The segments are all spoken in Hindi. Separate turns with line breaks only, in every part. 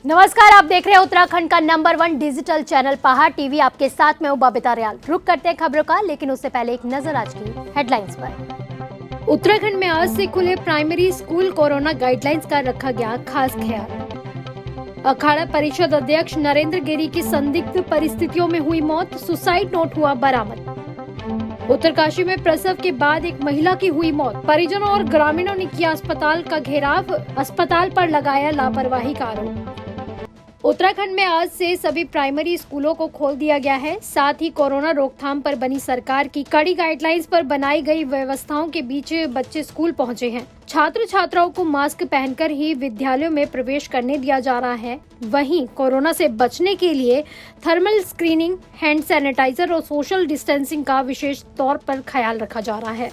नमस्कार, आप देख रहे हैं उत्तराखंड का नंबर 1 डिजिटल चैनल पहाड़ टीवी। आपके साथ में हूं बबीता रियाल। रुक करते हैं खबरों का, लेकिन उससे पहले एक नजर आज की हेडलाइंस पर। उत्तराखंड में आज से खुले प्राइमरी स्कूल, कोरोना गाइडलाइंस का रखा गया खास ख्याल। अखाड़ा परिषद अध्यक्ष नरेंद्र गिरी की संदिग्ध परिस्थितियों में हुई मौत, सुसाइड नोट हुआ बरामद। उत्तरकाशी में प्रसव के बाद एक महिला की हुई मौत, परिजनों और ग्रामीणों ने किया अस्पताल का घेराव, अस्पताल पर लगाया लापरवाही का आरोप। उत्तराखंड में आज से सभी प्राइमरी स्कूलों को खोल दिया गया है। साथ ही कोरोना रोकथाम पर बनी सरकार की कड़ी गाइडलाइंस पर बनाई गई व्यवस्थाओं के बीच बच्चे स्कूल पहुंचे हैं। छात्र छात्राओं को मास्क पहनकर ही विद्यालयों में प्रवेश करने दिया जा रहा है। वहीं कोरोना से बचने के लिए थर्मल स्क्रीनिंग, हैंड सैनिटाइजर और सोशल डिस्टेंसिंग का विशेष तौर पर ख्याल रखा जा रहा है।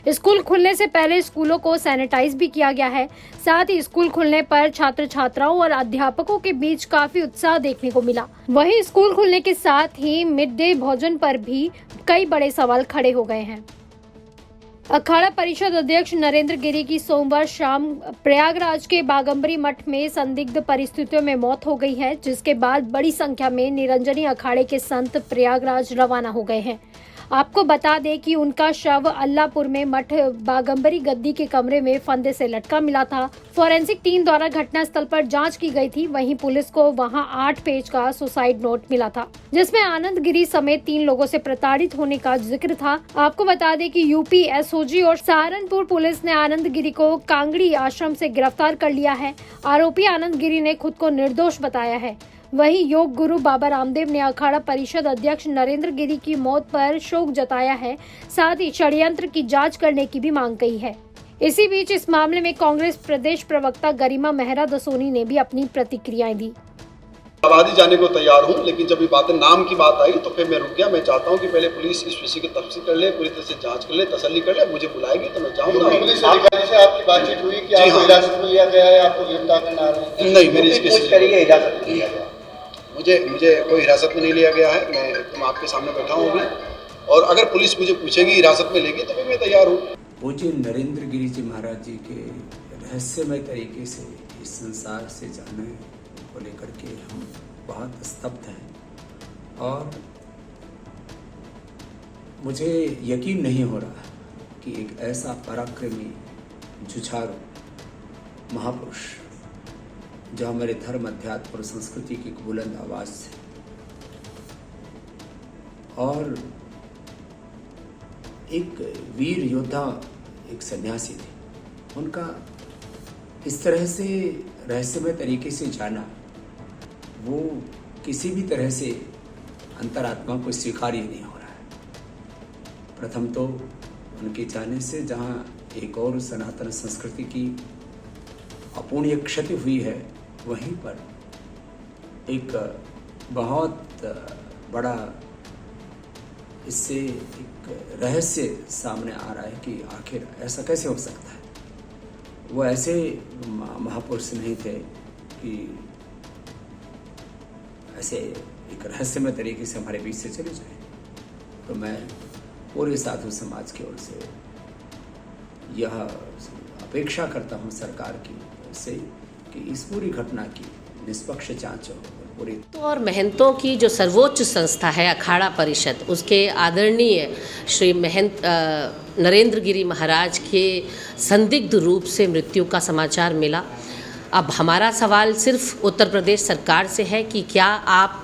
स्कूल खुलने से पहले स्कूलों को सैनिटाइज भी किया गया है। साथ ही स्कूल खुलने पर छात्र छात्राओं और अध्यापकों के बीच काफी उत्साह देखने को मिला। वहीं स्कूल खुलने के साथ ही मिड डे भोजन पर भी कई बड़े सवाल खड़े हो गए हैं। अखाड़ा परिषद अध्यक्ष नरेंद्र गिरी की सोमवार शाम प्रयागराज के बागंबरी मठ में संदिग्ध परिस्थितियों में मौत हो गई है, जिसके बाद बड़ी संख्या में निरंजनी अखाड़े के संत प्रयागराज रवाना हो गए हैं। आपको बता दें कि उनका शव अल्लाहपुर में मठ बागंबरी गद्दी के कमरे में फंदे से लटका मिला था। फोरेंसिक टीम द्वारा घटनास्थल पर जांच की गई थी। वहीं पुलिस को वहां 8 पेज का सुसाइड नोट मिला था, जिसमें आनंद गिरी समेत 3 लोगों से प्रताड़ित होने का जिक्र था। आपको बता दें कि यूपी एसओजी और सहारनपुर पुलिस ने आनंद गिरी को कांगड़ी आश्रम से गिरफ्तार कर लिया है। आरोपी आनंद गिरी ने खुद को निर्दोष बताया है। वहीं योग गुरु बाबा रामदेव ने अखाड़ा परिषद अध्यक्ष नरेंद्र गिरी की मौत पर शोक जताया है। साथ ही षड्यंत्र की जांच करने की भी मांग की है। इसी बीच इस मामले में कांग्रेस प्रदेश प्रवक्ता गरिमा मेहरा दसोनी ने भी अपनी प्रतिक्रियाएं दी।
आबादी जाने को तैयार हूं, लेकिन जब ये बातें नाम की बात आई तो फिर मैं रुक गया। मैं चाहता हूं कि पहले पुलिस इस विषय की तफ्तीश कर ले, पूरी तरह से जांच कर ले, तसल्ली कर ले। मुझे बुलाएगी तो मैं जाऊंगा।
पुलिस अधिकारी से आपकी बातचीत हुई कि आपको हिरासत में लिया गया है, आपको गिरफ्तार करना है?
नहीं, मेरी इसकी
हिरासत में लिया गया।
मुझे कोई हिरासत में नहीं लिया गया है। मैं एकदम आपके सामने बैठा हूँ अभी, और अगर पुलिस मुझे पूछेगी, हिरासत में लेगी, तो फिर मैं तैयार हूँ।
पूज्य नरेंद्र गिरी जी महाराज जी के रहस्यमय तरीके से इस संसार से जाने को लेकर के हम बहुत स्तब्ध हैं, और मुझे यकीन नहीं हो रहा कि एक ऐसा पराक्रमी, जुझारू महापुरुष जो हमारे धर्म, अध्यात्म और संस्कृति की बुलंद आवाज से और एक वीर योद्धा, एक सन्यासी थे, उनका इस तरह से रहस्यमय तरीके से जाना, वो किसी भी तरह से अंतरात्मा को स्वीकार्य नहीं हो रहा है। प्रथम तो उनके जाने से जहाँ एक और सनातन संस्कृति की अपूर्णीय क्षति हुई है, वहीं पर एक बहुत बड़ा इससे एक रहस्य सामने आ रहा है कि आखिर ऐसा कैसे हो सकता है। वो ऐसे महापुरुष नहीं थे कि ऐसे एक रहस्यमय तरीके से हमारे बीच से चले जाए। तो मैं पूरे साधु समाज की ओर से यह अपेक्षा करता हूँ सरकार की से कि इस पूरी घटना की निष्पक्ष जांच हो।
तो और महंतों की जो सर्वोच्च संस्था है अखाड़ा परिषद, उसके आदरणीय श्री महंत नरेंद्र गिरी महाराज के संदिग्ध रूप से मृत्यु का समाचार मिला। अब हमारा सवाल सिर्फ उत्तर प्रदेश सरकार से है कि क्या आप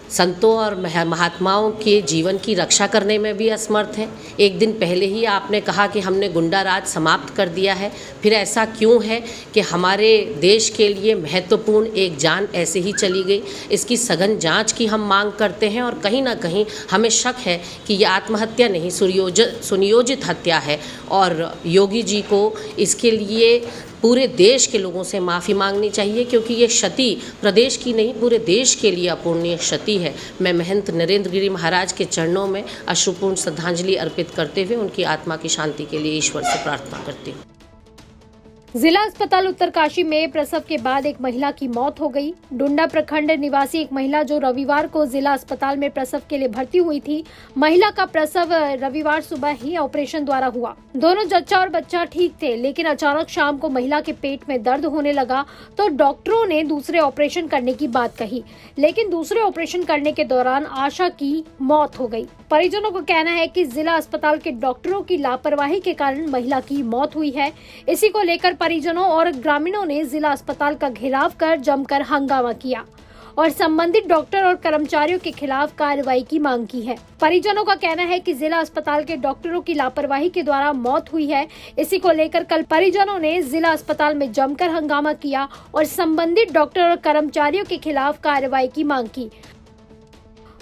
संतों और महात्माओं के जीवन की रक्षा करने में भी असमर्थ हैं। एक दिन पहले ही आपने कहा कि हमने गुंडा राज समाप्त कर दिया है, फिर ऐसा क्यों है कि हमारे देश के लिए महत्वपूर्ण एक जान ऐसे ही चली गई। इसकी सघन जांच की हम मांग करते हैं, और कहीं ना कहीं हमें शक है कि ये आत्महत्या नहीं, सुनियोजित हत्या है, और योगी जी को इसके लिए पूरे देश के लोगों से माफ़ी मांगनी चाहिए, क्योंकि ये क्षति प्रदेश की नहीं, पूरे देश के लिए अपूर्णीय क्षति है। मैं महंत नरेंद्र गिरी महाराज के चरणों में अश्रुपूर्ण श्रद्धांजलि अर्पित करते हुए उनकी आत्मा की शांति के लिए ईश्वर से प्रार्थना करती हूँ।
जिला अस्पताल उत्तरकाशी में प्रसव के बाद एक महिला की मौत हो गई। डुंडा प्रखंड निवासी एक महिला जो रविवार को जिला अस्पताल में प्रसव के लिए भर्ती हुई थी। महिला का प्रसव रविवार सुबह ही ऑपरेशन द्वारा हुआ। दोनों जच्चा और बच्चा ठीक थे, लेकिन अचानक शाम को महिला के पेट में दर्द होने लगा तो डॉक्टरों ने दूसरे ऑपरेशन करने की बात कही, लेकिन दूसरे ऑपरेशन करने के दौरान आशा की मौत हो गई। परिजनों का कहना है कि जिला अस्पताल के डॉक्टरों की लापरवाही के कारण महिला की मौत हुई है। इसी को लेकर परिजनों और ग्रामीणों ने जिला अस्पताल का घेराव कर जमकर हंगामा किया और संबंधित डॉक्टर और कर्मचारियों के खिलाफ कार्रवाई की मांग की है। परिजनों का कहना है कि जिला अस्पताल के डॉक्टरों की लापरवाही के द्वारा मौत हुई है। इसी को लेकर कल परिजनों ने जिला अस्पताल में जमकर हंगामा किया और संबंधित डॉक्टर और कर्मचारियों के खिलाफ कार्रवाई की मांग की।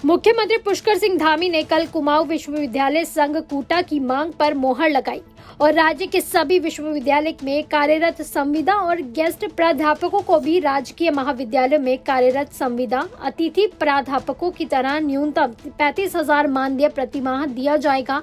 मुख्यमंत्री पुष्कर सिंह धामी ने कल कुमाऊं विश्वविद्यालय संघ कूटा की मांग पर मोहर लगाई और राज्य के सभी विश्वविद्यालय में कार्यरत संविदा और गेस्ट प्राध्यापकों को भी राजकीय महाविद्यालयों में कार्यरत संविदा अतिथि प्राध्यापकों की तरह न्यूनतम 35,000 मानदेय प्रतिमाह दिया जाएगा।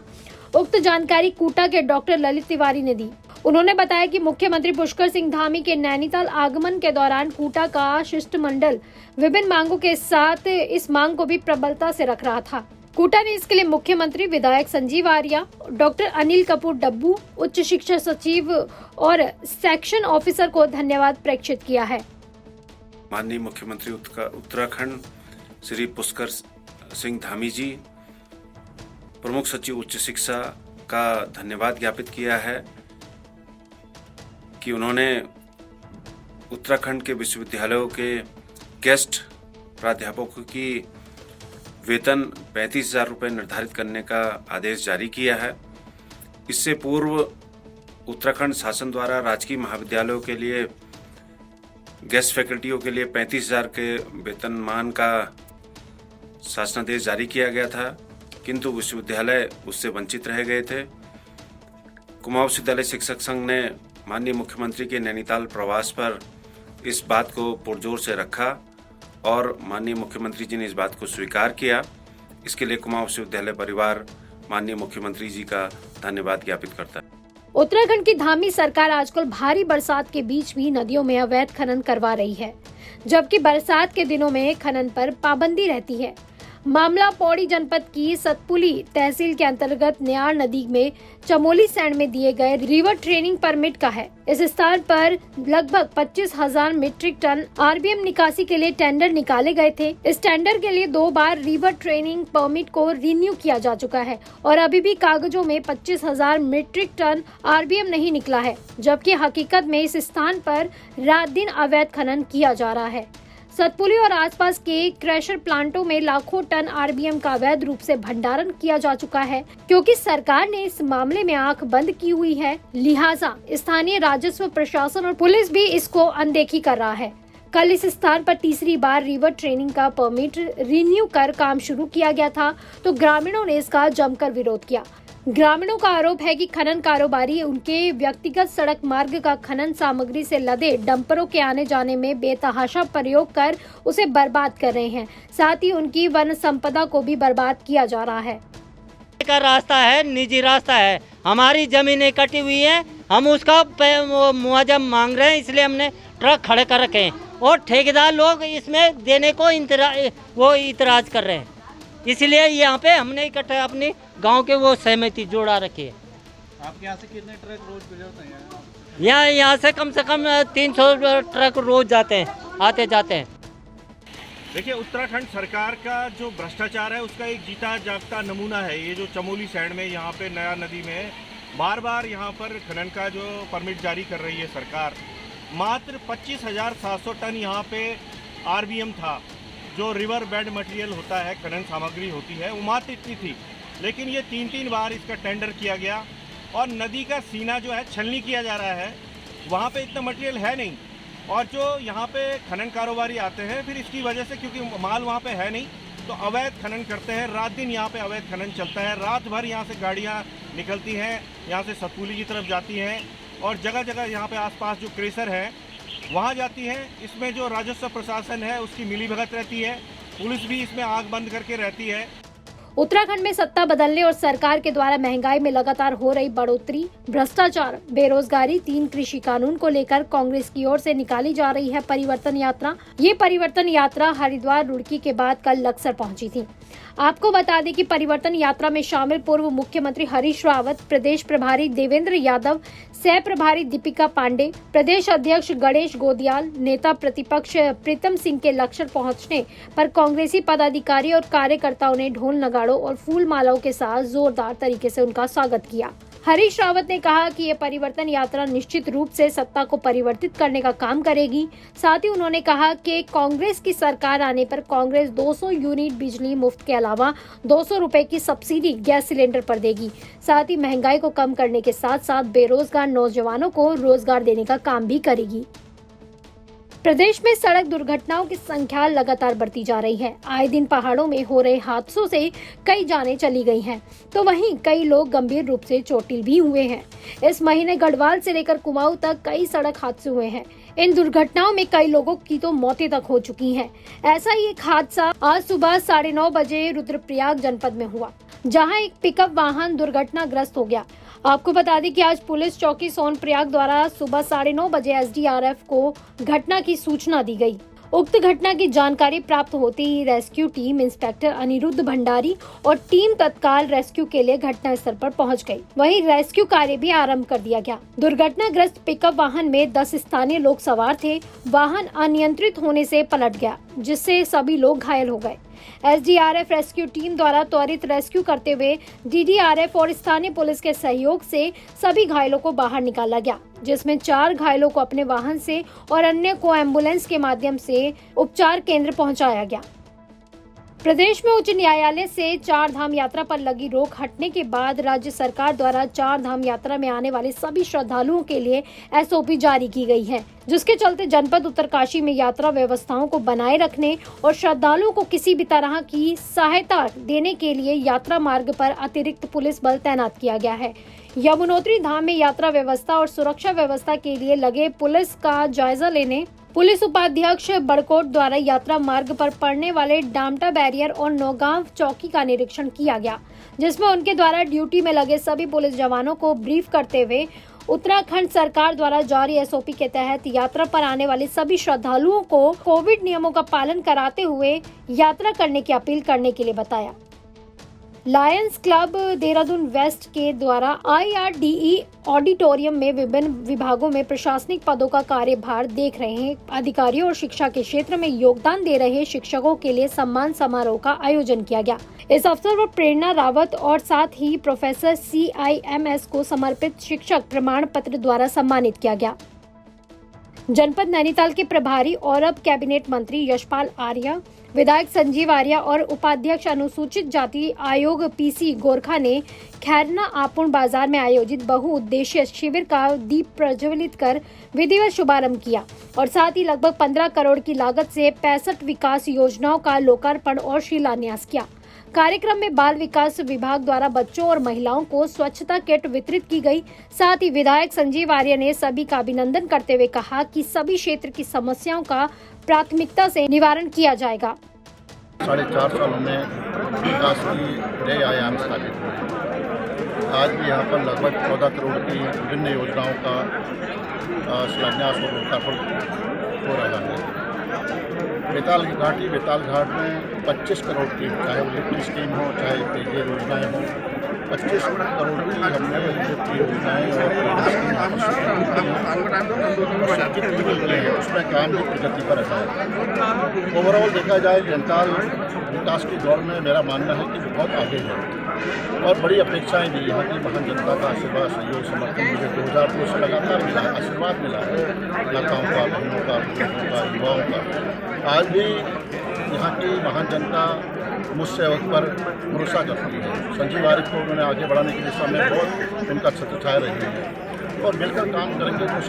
उक्त जानकारी कूटा के डॉक्टर ललित तिवारी ने दी। उन्होंने बताया कि मुख्यमंत्री पुष्कर सिंह धामी के नैनीताल आगमन के दौरान कूटा का शिष्टमंडल विभिन्न मांगों के साथ इस मांग को भी प्रबलता से रख रहा था। कूटा ने इसके लिए मुख्यमंत्री, विधायक संजीव आर्या, डॉक्टर अनिल कपूर डब्बू, उच्च शिक्षा सचिव और सेक्शन ऑफिसर को धन्यवाद प्रेषित किया है।
माननीय मुख्यमंत्री उत्तराखंड श्री पुष्कर सिंह धामी जी, प्रमुख सचिव उच्च शिक्षा का धन्यवाद ज्ञापित किया है कि उन्होंने उत्तराखंड के विश्वविद्यालयों के गेस्ट प्राध्यापकों की वेतन 35,000 रुपये निर्धारित करने का आदेश जारी किया है। इससे पूर्व उत्तराखंड शासन द्वारा राजकीय महाविद्यालयों के लिए गेस्ट फैकल्टियों के लिए 35,000 के वेतनमान का शासनादेश जारी किया गया था, किंतु विश्वविद्यालय उससे वंचित रह गए थे। कुमाऊं विश्वविद्यालय शिक्षक संघ ने माननीय मुख्यमंत्री के नैनीताल प्रवास पर इस बात को पुरजोर से रखा और माननीय मुख्यमंत्री जी ने इस बात को स्वीकार किया। इसके लिए कुमाऊं विश्वविद्यालय परिवार माननीय मुख्यमंत्री जी का धन्यवाद ज्ञापित करता है।
उत्तराखंड की धामी सरकार आजकल भारी बरसात के बीच भी नदियों में अवैध खनन करवा रही है, जबकि बरसात के दिनों में खनन पर पाबंदी रहती है। मामला पौड़ी जनपद की सतपुली तहसील के अंतर्गत न्यार नदी में चमोली सैंड में दिए गए रिवर ट्रेनिंग परमिट का है। इस स्थान पर लगभग 25,000 मीट्रिक टन आरबीएम निकासी के लिए टेंडर निकाले गए थे। इस टेंडर के लिए 2 बार रिवर ट्रेनिंग परमिट को रिन्यू किया जा चुका है और अभी भी कागजों में 25,000 मीट्रिक टन आरबीएम नहीं निकला है, जबकि हकीकत में इस स्थान पर रात दिन अवैध खनन किया जा रहा है। सतपुली और आसपास के क्रशर प्लांटों में लाखों टन आरबीएम का अवैध रूप से भंडारण किया जा चुका है। क्योंकि सरकार ने इस मामले में आंख बंद की हुई है, लिहाजा स्थानीय राजस्व प्रशासन और पुलिस भी इसको अनदेखी कर रहा है। कल इस स्थान पर तीसरी बार रिवर ट्रेनिंग का परमिट रिन्यू कर काम शुरू किया गया था, तो ग्रामीणों ने इसका जमकर विरोध किया। ग्रामीणों का आरोप है कि खनन कारोबारी उनके व्यक्तिगत सड़क मार्ग का खनन सामग्री से लदे डंपरों के आने जाने में बेतहाशा प्रयोग कर उसे बर्बाद कर रहे हैं। साथ ही उनकी वन संपदा को भी बर्बाद किया जा रहा है।
का रास्ता है, निजी रास्ता है, हमारी जमीनें कटी हुई हैं, हम उसका मुआवजा मांग रहे हैं, इसलिए हमने ट्रक खड़े कर रखे हैं और ठेकेदार लोग इसमें देने को इतराज कर रहे हैं। इसलिए यहाँ पे हमने इकट्ठा अपनी गांव के वो सहमति जोड़ा रखी है।
आपके यहाँ से कितने ट्रक रोज गुजरते हैं?
यहाँ से कम 300 ट्रक रोज जाते हैं, आते जाते हैं।
देखिए, उत्तराखंड सरकार का जो भ्रष्टाचार है उसका एक जीता जागता नमूना है ये जो चमोली सैंड में यहाँ पे नया नदी में बार बार यहाँ पर खनन का जो परमिट जारी कर रही है सरकार। मात्र 25,700 टन यहाँ पे आरबीएम था, जो रिवर बेड मटेरियल होता है, खनन सामग्री होती है, वो मात्र इतनी थी। लेकिन ये 3 बार इसका टेंडर किया गया और नदी का सीना जो है छलनी किया जा रहा है, वहाँ पे इतना मटेरियल है नहीं। और जो यहाँ पे खनन कारोबारी आते हैं, फिर इसकी वजह से क्योंकि माल वहाँ पे है नहीं, तो अवैध खनन करते हैं। रात दिन यहाँ पे अवैध खनन चलता है, रात भर यहाँ से गाड़ियाँ निकलती हैं, यहाँ से सतपुली की तरफ जाती हैं और जगह जगह यहाँ पे आसपास जो क्रेशर है वहाँ जाती है। इसमें जो राजस्व प्रशासन है उसकी मिलीभगत रहती है, पुलिस भी इसमें आंख बंद करके रहती है।
उत्तराखंड में सत्ता बदलने और सरकार के द्वारा महंगाई में लगातार हो रही बढ़ोतरी, भ्रष्टाचार, बेरोजगारी, 3 कृषि कानून को लेकर कांग्रेस की ओर से निकाली जा रही है परिवर्तन यात्रा। ये परिवर्तन यात्रा हरिद्वार, रुड़की के बाद कल लक्सर पहुंची थी। आपको बता दें कि परिवर्तन यात्रा में शामिल पूर्व मुख्यमंत्री हरीश रावत, प्रदेश प्रभारी देवेंद्र यादव, सह प्रभारी दीपिका पांडे, प्रदेश अध्यक्ष गणेश गोदियाल, नेता प्रतिपक्ष प्रीतम सिंह के लक्सर पहुंचने पर कांग्रेसी पदाधिकारी और कार्यकर्ताओं ने ढोल नगाड़ों और फूल मालाओं के साथ जोरदार तरीके से उनका स्वागत किया। हरीश रावत ने कहा कि ये परिवर्तन यात्रा निश्चित रूप से सत्ता को परिवर्तित करने का काम करेगी। साथ ही उन्होंने कहा कि कांग्रेस की सरकार आने पर कांग्रेस 200 यूनिट बिजली मुफ्त के अलावा 200 रुपए की सब्सिडी गैस सिलेंडर पर देगी। साथ ही महंगाई को कम करने के साथ साथ बेरोजगार नौजवानों को रोजगार देने का काम भी करेगी। प्रदेश में सड़क दुर्घटनाओं की संख्या लगातार बढ़ती जा रही है। आए दिन पहाड़ों में हो रहे हादसों से कई जानें चली गई हैं, तो वहीं कई लोग गंभीर रूप से चोटिल भी हुए हैं। इस महीने गढ़वाल से लेकर कुमाऊं तक कई सड़क हादसे हुए हैं। इन दुर्घटनाओं में कई लोगों की तो मौतें तक हो चुकी हैं। ऐसा ही एक हादसा आज सुबह 9:30 बजे रुद्रप्रयाग जनपद में हुआ, जहां एक पिकअप वाहन दुर्घटनाग्रस्त हो गया। आपको बता दें कि आज पुलिस चौकी सोनप्रयाग द्वारा सुबह 9:30 बजे एसडीआरएफ को घटना की सूचना दी गई। उक्त घटना की जानकारी प्राप्त होते ही rescue team inspector Anirudh Bhandari और टीम तत्काल रेस्क्यू के लिए घटना स्थल पर पहुंच गई। वहीं रेस्क्यू कार्य भी आरंभ कर दिया गया। दुर्घटनाग्रस्त पिकअप वाहन में 10 स्थानीय लोग सवार थे। वाहन अनियंत्रित होने से पलट गया, जिससे सभी लोग घायल हो गए। एसडीआरएफ रेस्क्यू टीम द्वारा त्वरित रेस्क्यू करते हुए डीडीआरएफ और स्थानीय पुलिस के सहयोग से सभी घायलों को बाहर निकाला गया, जिसमें 4 घायलों को अपने वाहन से और अन्य को एम्बुलेंस के माध्यम से उपचार केंद्र पहुंचाया गया। प्रदेश में उच्च न्यायालय से 4 धाम यात्रा पर लगी रोक हटने के बाद राज्य सरकार द्वारा 4 धाम यात्रा में आने वाले सभी श्रद्धालुओं के लिए एसओपी जारी की गई है, जिसके चलते जनपद उत्तरकाशी में यात्रा व्यवस्थाओं को बनाए रखने और श्रद्धालुओं को किसी भी तरह की सहायता देने के लिए यात्रा मार्ग पर अतिरिक्त पुलिस बल तैनात किया गया है। यमुनोत्री धाम में यात्रा व्यवस्था और सुरक्षा व्यवस्था के लिए लगे पुलिस का जायजा लेने पुलिस उपाध्यक्ष बड़कोट द्वारा यात्रा मार्ग पर पड़ने वाले डामटा बैरियर और नौगांव चौकी का निरीक्षण किया गया, जिसमें उनके द्वारा ड्यूटी में लगे सभी पुलिस जवानों को ब्रीफ करते हुए उत्तराखंड सरकार द्वारा जारी एसओपी के तहत यात्रा पर आने वाले सभी श्रद्धालुओं को कोविड नियमों का पालन कराते हुए यात्रा करने की अपील करने के लिए बताया। लायंस क्लब देहरादून वेस्ट के द्वारा IRDE ऑडिटोरियम में विभिन्न विभागों में प्रशासनिक पदों का कार्यभार देख रहे अधिकारियों और शिक्षा के क्षेत्र में योगदान दे रहे शिक्षकों के लिए सम्मान समारोह का आयोजन किया गया। इस अवसर पर प्रेरणा रावत और साथ ही प्रोफेसर CIMS को समर्पित शिक्षक प्रमाण पत्र द्वारा सम्मानित किया गया। जनपद नैनीताल के प्रभारी और अब कैबिनेट मंत्री यशपाल आर्या, विधायक संजीव आर्या और उपाध्यक्ष अनुसूचित जाति आयोग PC गोरखा ने खैरना आपूर्ण बाजार में आयोजित बहुउद्देशीय शिविर का दीप प्रज्वलित कर विधिवत शुभारंभ किया और साथ ही लगभग 15 करोड़ की लागत से 65 विकास योजनाओं का लोकार्पण और शिलान्यास किया। कार्यक्रम में बाल विकास विभाग द्वारा बच्चों और महिलाओं को स्वच्छता किट वितरित की गई। साथ ही विधायक संजीव आर्य ने सभी का अभिनंदन करते हुए कहा कि सभी क्षेत्र की समस्याओं का प्राथमिकता से निवारण किया जाएगा।
4.5 सालों में विकास की नए आयाम स्थापित हुए। आज भी यहाँ पर लगभग 14 करोड़ की विभिन्न योजनाओं का शिलान्यास और लोकार्पण हो रहा है। बेताल की घाटी, बेताल घाट में 25 करोड़ की, चाहे वो लिफ्ट स्कीम हो, चाहे पेयजल योजनाएँ हों, 25 करोड़ की हमने लिफ्ट योजनाएँ और उसमें काम भी प्रगति पर है। ओवरऑल देखा जाए बेताल विकास की दौड़ में मेरा मानना है कि बहुत आगे है और बड़ी अपेक्षाएं भी यहाँ की महान जनता का आशीर्वाद, सहयोग, समर्थन मुझे 2002 से लगातार मिला है, आशीर्वाद मिला है नेताओं का, बहनों का, बुजुर्गों का, युवाओं का। आज भी यहाँ की महान जनता मुझसे उस पर भरोसा करती है। संजीव आर्य को उन्होंने आगे बढ़ाने की दिशा में बहुत उनका छत्र छाया रही है और मिलकर काम करेंगे। जो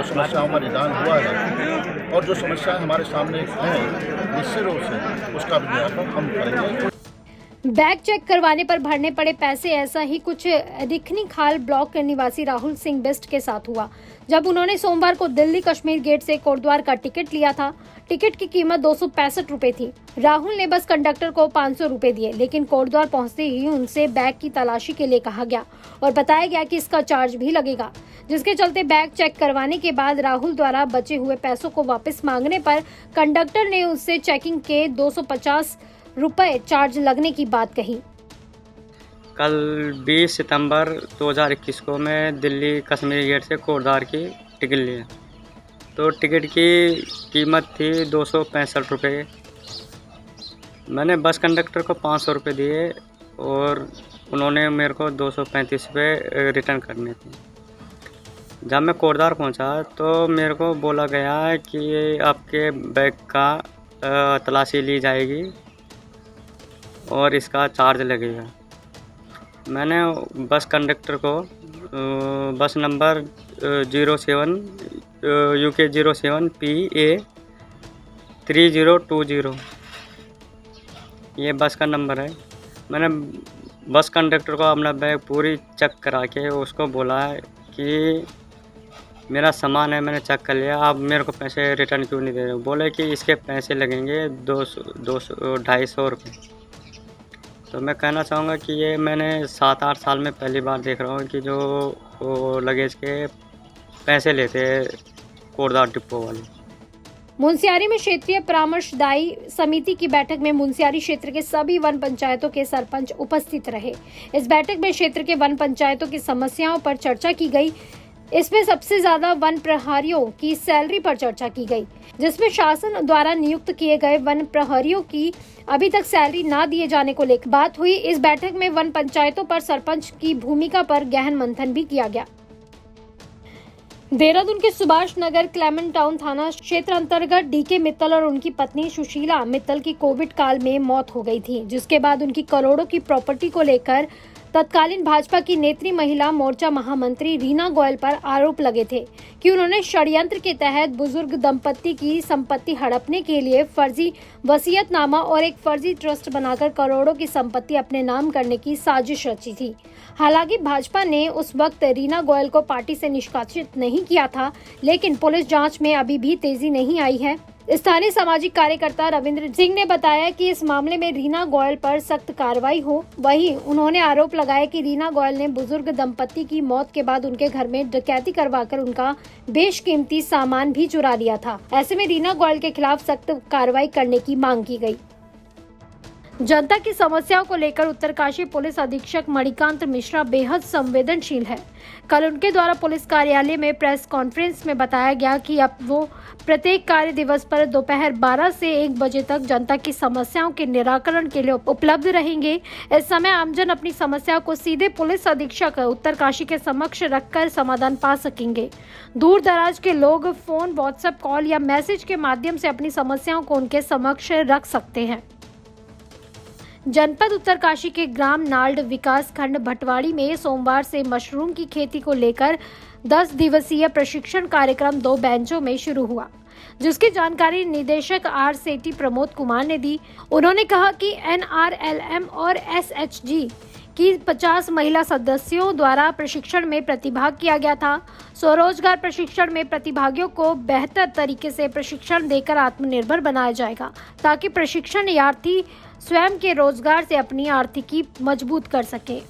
समस्याओं का निदान हुआ है और जो समस्याएं हमारे सामने हैं, निश्चित रूप से उसका भी निराकरण हम करेंगे।
बैग चेक करवाने पर भरने पड़े पैसे, ऐसा ही कुछ रिखनी खाल ब्लॉक निवासी राहुल सिंह बिस्ट के साथ हुआ जब उन्होंने सोमवार को दिल्ली कश्मीर गेट से कोटद्वार का टिकट लिया था। टिकट की कीमत 265 रुपए थी। राहुल ने बस कंडक्टर को 500 रुपए दिए, लेकिन कोटद्वार पहुंचते ही उनसे बैग की तलाशी के लिए कहा गया और बताया गया कि इसका चार्ज भी लगेगा, जिसके चलते बैग चेक करवाने के बाद राहुल द्वारा बचे हुए पैसों को वापस मांगने पर कंडक्टर ने उससे चेकिंग के 250 रुपए चार्ज लगने की बात कही।
कल 20 सितंबर 2021 को मैं दिल्ली कश्मीरी गेट से कोटद्वार की टिकट लिया, तो टिकट की कीमत थी 265 रुपये। मैंने बस कंडक्टर को 500 रुपये दिए और उन्होंने मेरे को 235 रुपये रिटर्न करने थे। जब मैं कोटद्वार पहुंचा तो मेरे को बोला गया कि आपके बैग का तलाशी ली जाएगी और इसका चार्ज लगेगा। मैंने बस कंडक्टर को बस नंबर 07 UK 07 PA 3020 ये बस का नंबर है। मैंने बस कंडक्टर को अपना बैग पूरी चेक करा के उसको बोला कि मेरा सामान है, मैंने चेक कर लिया, आप मेरे को पैसे रिटर्न क्यों नहीं दे रहे हो? बोले कि इसके पैसे लगेंगे 250 रुपये। तो मैं कहना चाहूँगा कि ये मैंने 7-8 साल में पहली बार देख रहा हूँ कि जो वो लगेज के पैसे लेते हैं कोटद्वार डिपो वाले।
मुनस्यारी में क्षेत्रीय परामर्शदायी समिति की बैठक में मुनस्यारी क्षेत्र के सभी वन पंचायतों के सरपंच उपस्थित रहे। इस बैठक में क्षेत्र के वन पंचायतों की समस्याओं पर चर्चा की गई। इसमें सबसे ज्यादा वन प्रहरियों की सैलरी पर चर्चा की गई, जिसमें शासन द्वारा नियुक्त किए गए वन प्रहरियों की अभी तक सैलरी ना दिए जाने को लेकर बात हुई। इस बैठक में वन पंचायतों पर सरपंच की भूमिका पर गहन मंथन भी किया गया। देहरादून के सुभाष नगर क्लेमेंट टाउन थाना क्षेत्र अंतर्गत डीके मित्तल और उनकी पत्नी सुशीला मित्तल की कोविड काल में मौत हो गई थी, जिसके बाद उनकी करोड़ों की प्रॉपर्टी को लेकर तत्कालीन भाजपा की नेत्री महिला मोर्चा महामंत्री रीना गोयल पर आरोप लगे थे कि उन्होंने षड्यंत्र के तहत बुजुर्ग दंपत्ति की संपत्ति हड़पने के लिए फर्जी वसीयतनामा और एक फर्जी ट्रस्ट बनाकर करोड़ों की संपत्ति अपने नाम करने की साजिश रची थी। हालांकि भाजपा ने उस वक्त रीना गोयल को पार्टी से निष्कासित नहीं किया था, लेकिन पुलिस जांच में अभी भी तेजी नहीं आई है। स्थानीय सामाजिक कार्यकर्ता रविंद्र सिंह ने बताया कि इस मामले में रीना गोयल पर सख्त कार्रवाई हो। वहीं उन्होंने आरोप लगाया कि रीना गोयल ने बुजुर्ग दंपत्ति की मौत के बाद उनके घर में डकैती करवाकर उनका बेशकीमती सामान भी चुरा लिया था। ऐसे में रीना गोयल के खिलाफ सख्त कार्रवाई करने की मांग की गई। जनता की समस्याओं को लेकर उत्तरकाशी पुलिस अधीक्षक मणिकांत मिश्रा बेहद संवेदनशील है। कल उनके द्वारा पुलिस कार्यालय में प्रेस कॉन्फ्रेंस में बताया गया कि अब वो प्रत्येक कार्य दिवस पर दोपहर 12 से 1 बजे तक जनता की समस्याओं के निराकरण के लिए उपलब्ध रहेंगे। इस समय आमजन अपनी समस्या को सीधे पुलिस अधीक्षक उत्तरकाशी के समक्ष रखकर समाधान पा सकेंगे। दूर दराज के लोग फोन, व्हाट्सएप कॉल या मैसेज के माध्यम से अपनी समस्याओं को उनके समक्ष रख सकते हैं। जनपद उत्तरकाशी के ग्राम नाल्ड विकास खंड भटवाड़ी में सोमवार से मशरूम की खेती को लेकर 10 दिवसीय प्रशिक्षण कार्यक्रम 2 बेंचों में शुरू हुआ, जिसकी जानकारी निदेशक आर सेठी प्रमोद कुमार ने दी। उन्होंने कहा कि NRLM और SHG की 50 महिला सदस्यों द्वारा प्रशिक्षण में प्रतिभाग किया गया था। स्वरोजगार प्रशिक्षण में प्रतिभागियों को बेहतर तरीके से प्रशिक्षण देकर आत्मनिर्भर बनाया जाएगा, ताकि प्रशिक्षणार्थी स्वयं के रोजगार से अपनी आर्थिकी मजबूत कर सके।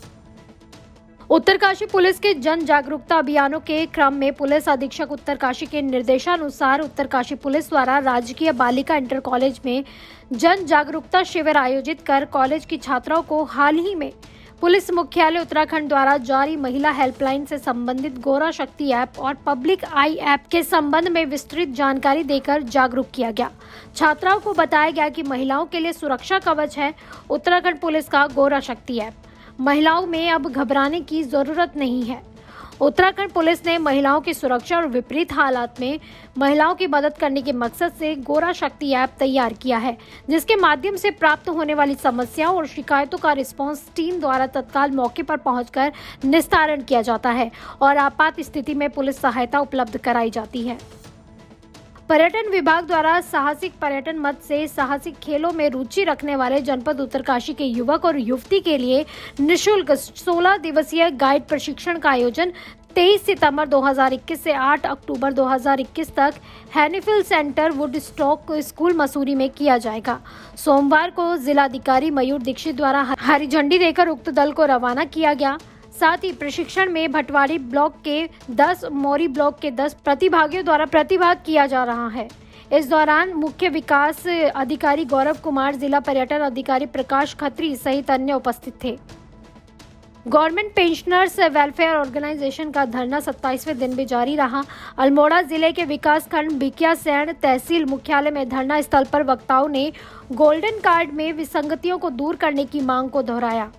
उत्तरकाशी पुलिस के जन जागरूकता अभियानों के क्रम में पुलिस अधीक्षक उत्तरकाशी के निर्देशानुसार उत्तरकाशी पुलिस द्वारा राजकीय बालिका इंटर कॉलेज में जन जागरूकता शिविर आयोजित कर कॉलेज की छात्राओं को हाल ही में पुलिस मुख्यालय उत्तराखंड द्वारा जारी महिला हेल्पलाइन से संबंधित गोरा शक्ति ऐप और पब्लिक आई ऐप के संबंध में विस्तृत जानकारी देकर जागरूक किया गया। छात्राओं को बताया गया कि महिलाओं के लिए सुरक्षा कवच है उत्तराखंड पुलिस का गोरा शक्ति ऐप। महिलाओं में अब घबराने की जरूरत नहीं है। उत्तराखंड पुलिस ने महिलाओं की सुरक्षा और विपरीत हालात में महिलाओं की मदद करने के मकसद से गोरा शक्ति ऐप तैयार किया है, जिसके माध्यम से प्राप्त होने वाली समस्याओं और शिकायतों का रिस्पांस टीम द्वारा तत्काल मौके पर पहुंचकर निस्तारण किया जाता है और आपात स्थिति में पुलिस सहायता उपलब्ध कराई जाती है। पर्यटन विभाग द्वारा साहसिक पर्यटन मद से साहसिक खेलों में रुचि रखने वाले जनपद उत्तरकाशी के युवक और युवती के लिए निःशुल्क 16 दिवसीय गाइड प्रशिक्षण का आयोजन 23 सितंबर 2021 से 8 अक्टूबर 2021 तक हैनीफील्ड सेंटर वुडस्टॉक स्कूल मसूरी में किया जाएगा। सोमवार को जिलाधिकारी मयूर दीक्षित द्वारा हरी झंडी देकर उक्त दल को रवाना किया गया। साथ ही प्रशिक्षण में भटवाड़ी ब्लॉक के 10, मौरी ब्लॉक के 10 प्रतिभागियों द्वारा प्रतिभाग किया जा रहा है। इस दौरान मुख्य विकास अधिकारी गौरव कुमार, जिला पर्यटन अधिकारी प्रकाश खत्री सहित अन्य उपस्थित थे। गवर्नमेंट पेंशनर्स वेलफेयर ऑर्गेनाइजेशन का धरना 27वें दिन भी जारी रहा। अल्मोड़ा जिले के विकास खंड भिकियासैंण तहसील मुख्यालय में धरना स्थल पर वक्ताओं ने गोल्डन कार्ड में विसंगतियों को दूर करने की मांग को दोहराया।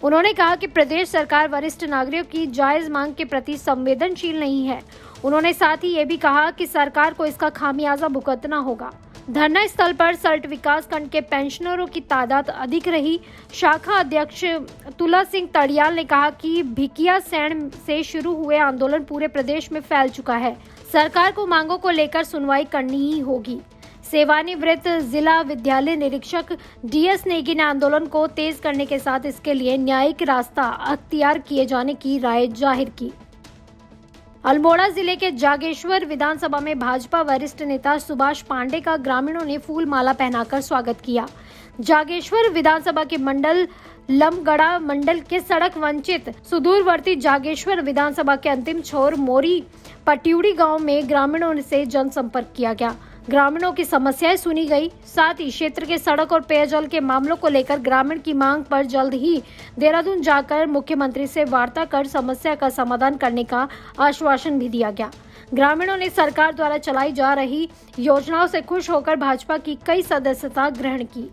उन्होंने कहा कि प्रदेश सरकार वरिष्ठ नागरिकों की जायज मांग के प्रति संवेदनशील नहीं है। उन्होंने साथ ही ये भी कहा कि सरकार को इसका खामियाजा भुगतना होगा। धरना स्थल पर सल्ट विकास खंड के पेंशनरों की तादाद अधिक रही। शाखा अध्यक्ष तुला सिंह तड़ियाल ने कहा कि भिकियासैंण से शुरू हुए आंदोलन पूरे प्रदेश में फैल चुका है। सरकार को मांगों को लेकर सुनवाई करनी ही होगी। सेवानिवृत्त जिला विद्यालय निरीक्षक DS नेगी ने आंदोलन को तेज करने के साथ इसके लिए न्यायिक रास्ता अख्तियार किए जाने की राय जाहिर की। अल्मोड़ा जिले के जागेश्वर विधानसभा में भाजपा वरिष्ठ नेता सुभाष पांडे का ग्रामीणों ने फूल माला पहनाकर स्वागत किया। जागेश्वर विधानसभा के मंडल लमगड़ा मंडल के सड़क वंचित सुदूरवर्ती जागेश्वर विधानसभा के अंतिम छोर मोरी पट्यूड़ी गांव में ग्रामीणों से जनसंपर्क किया गया। ग्रामीणों की समस्याएं सुनी गई। साथ ही क्षेत्र के सड़क और पेयजल के मामलों को लेकर ग्रामीण की मांग पर जल्द ही देहरादून जाकर मुख्यमंत्री से वार्ता कर समस्या का समाधान करने का आश्वासन भी दिया गया। ग्रामीणों ने सरकार द्वारा चलाई जा रही योजनाओं से खुश होकर भाजपा की कई सदस्यता ग्रहण की।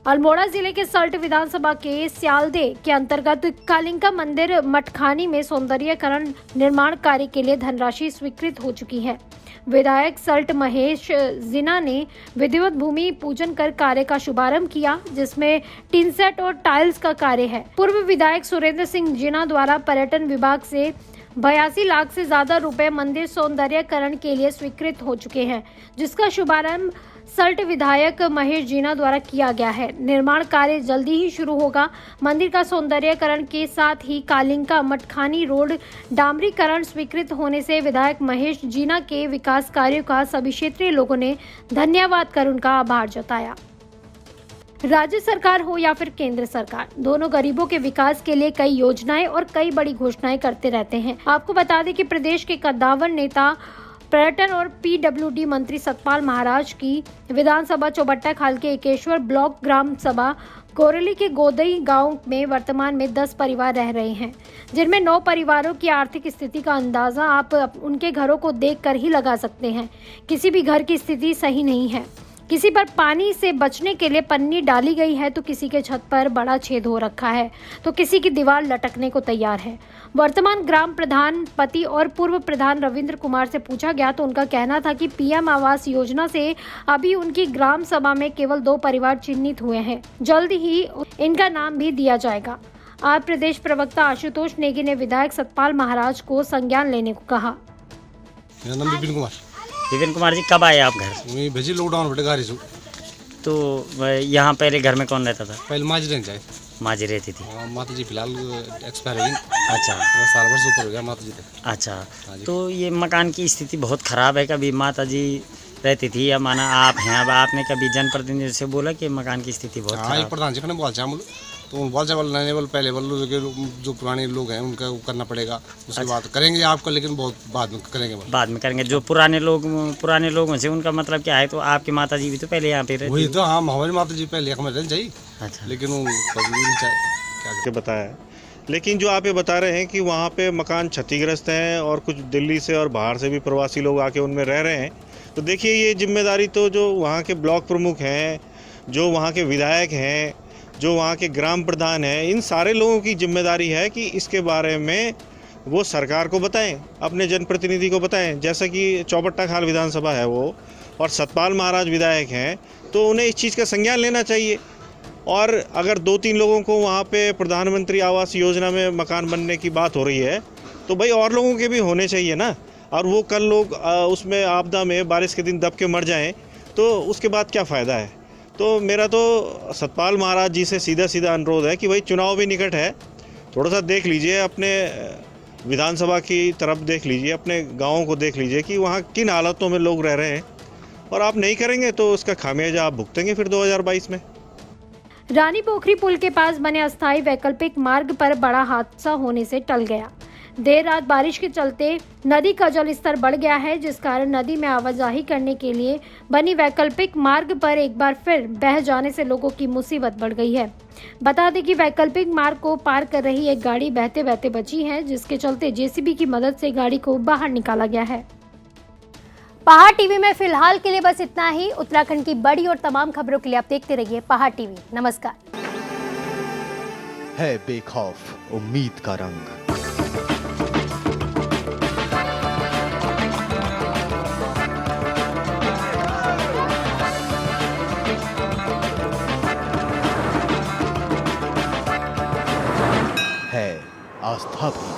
अल्मोड़ा जिले के सल्ट विधानसभा के स्यालदे के अंतर्गत कालिंका मंदिर मटखानी में सौंदर्यीकरण निर्माण कार्य के लिए धनराशि स्वीकृत हो चुकी है। विधायक सल्ट महेश जिना ने विधिवत भूमि पूजन कर कार्य का शुभारंभ किया, जिसमें टिन सेट और टाइल्स का कार्य है। पूर्व विधायक सुरेंद्र सिंह जिना द्वारा पर्यटन विभाग से 82 लाख से ज्यादा रुपए मंदिर सौंदर्यीकरण के लिए स्वीकृत हो चुके हैं, जिसका शुभारंभ सल्ट विधायक महेश जीना द्वारा किया गया है। निर्माण कार्य जल्दी ही शुरू होगा। मंदिर का सौंदर्यीकरण के साथ ही कालिंका मटखानी रोड डामरीकरण स्वीकृत होने से विधायक महेश जीना के विकास कार्यों का सभी क्षेत्रीय लोगों ने धन्यवाद कर उनका आभार जताया। राज्य सरकार हो या फिर केंद्र सरकार, दोनों गरीबों के विकास के लिए कई योजनाएं और कई बड़ी घोषणाएं करते रहते हैं। आपको बता दें कि प्रदेश के कद्दावर नेता पर्यटन और PWD मंत्री सतपाल महाराज की विधानसभा चौबट्टा खाल के एकेश्वर ब्लॉक ग्राम सभा कोरली के गोदई गांव में वर्तमान में 10 परिवार रह रहे हैं, जिनमें 9 परिवारों की आर्थिक स्थिति का अंदाजा आप उनके घरों को देखकर ही लगा सकते हैं। किसी भी घर की स्थिति सही नहीं है। किसी पर पानी से बचने के लिए पन्नी डाली गई है तो किसी के छत पर बड़ा छेद हो रखा है तो किसी की दीवार लटकने को तैयार है। वर्तमान ग्राम प्रधान पति और पूर्व प्रधान रविंद्र कुमार से पूछा गया तो उनका कहना था कि PM आवास योजना से अभी उनकी ग्राम सभा में केवल 2 परिवार चिन्हित हुए हैं। जल्द ही इनका नाम भी दिया जाएगा। आज प्रदेश प्रवक्ता आशुतोष नेगी ने विधायक सतपाल महाराज को संज्ञान लेने को कहा।
मेरा नाम
विपिन कुमार जी, कब आए आप घर?
मैं भेजी लॉकडाउन बटे गाड़ी से।
तो यहाँ पहले घर में कौन रहता था?
पहले माँ जी रहने जाए।
माँ जी रहती थी।
माता जी फिलहाल एक्सपायर हो गई।
अच्छा,
10 साल वर्ष ऊपर हो गया माता जी तक।
अच्छा, तो ये मकान की स्थिति बहुत ख़राब है। कभी माता जी रहती थी या माना आप हैं, अब आपने कभी जनप्रतिनिधि से बोला कि मकान की स्थिति बहुत खराब?
हाँ, प्रधान जी ने बोल चाहे तो बोल चाहे पहले जो पुराने लोग हैं उनका करना पड़ेगा, उसके बाद करेंगे आपका, लेकिन बहुत बाद में करेंगे।
बाद में करेंगे। जो पुराने लोगों से उनका मतलब क्या है? तो आपकी माता जी भी तो पहले यहाँ पे रहती?
वही तो, हाँ, हमारी माता जी पहले हमें रहना चाहिए।
अच्छा,
लेकिन वो क्या
बताया। लेकिन जो आप ये बता रहे हैं कि वहाँ पे मकान क्षतिग्रस्त हैं और कुछ दिल्ली से और बाहर से भी प्रवासी लोग आके उनमें रह रहे हैं, तो देखिए ये जिम्मेदारी तो जो वहाँ के ब्लॉक प्रमुख हैं, जो वहाँ के विधायक हैं, जो वहाँ के ग्राम प्रधान हैं, इन सारे लोगों की जिम्मेदारी है कि इसके बारे में वो सरकार को बताएं, अपने जनप्रतिनिधि को बताएं। जैसा कि चौबट्टा खाल विधानसभा है वो और सतपाल महाराज विधायक हैं, तो उन्हें इस चीज़ का संज्ञान लेना चाहिए। और अगर 2-3 लोगों को वहाँ पे प्रधानमंत्री आवास योजना में मकान बनने की बात हो रही है तो भाई और लोगों के भी होने चाहिए ना। और वो कल लोग उसमें आपदा में बारिश के दिन दब के मर जाएं तो उसके बाद क्या फ़ायदा है। तो मेरा तो सतपाल महाराज जी से सीधा सीधा अनुरोध है कि भाई चुनाव भी निकट है, थोड़ा सा देख लीजिए, अपने विधानसभा की तरफ देख लीजिए, अपने गाँवों को देख लीजिए कि वहाँ किन हालातों में लोग रह रहे हैं, और आप नहीं करेंगे तो उसका खामियाजा आप भुगतेंगे फिर 2022 में।
रानी पोखरी पुल के पास बने अस्थायी वैकल्पिक मार्ग पर बड़ा हादसा होने से टल गया। देर रात बारिश के चलते नदी का जल स्तर बढ़ गया है, जिस कारण नदी में आवाजाही करने के लिए बनी वैकल्पिक मार्ग पर एक बार फिर बह जाने से लोगों की मुसीबत बढ़ गई है। बता दें कि वैकल्पिक मार्ग को पार कर रही एक गाड़ी बहते बहते बची है, जिसके चलते जेसीबी की मदद से गाड़ी को बाहर निकाला गया है। पहाड़ टीवी में फिलहाल के लिए बस इतना ही। उत्तराखंड की बड़ी और तमाम खबरों के लिए आप देखते रहिए पहाड़ टीवी। नमस्कार।
है बेखौफ उम्मीद का रंग। है आस्था भी।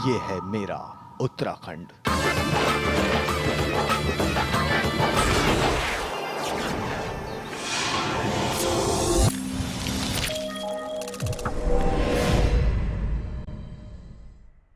ये है मेरा उत्तराखंड।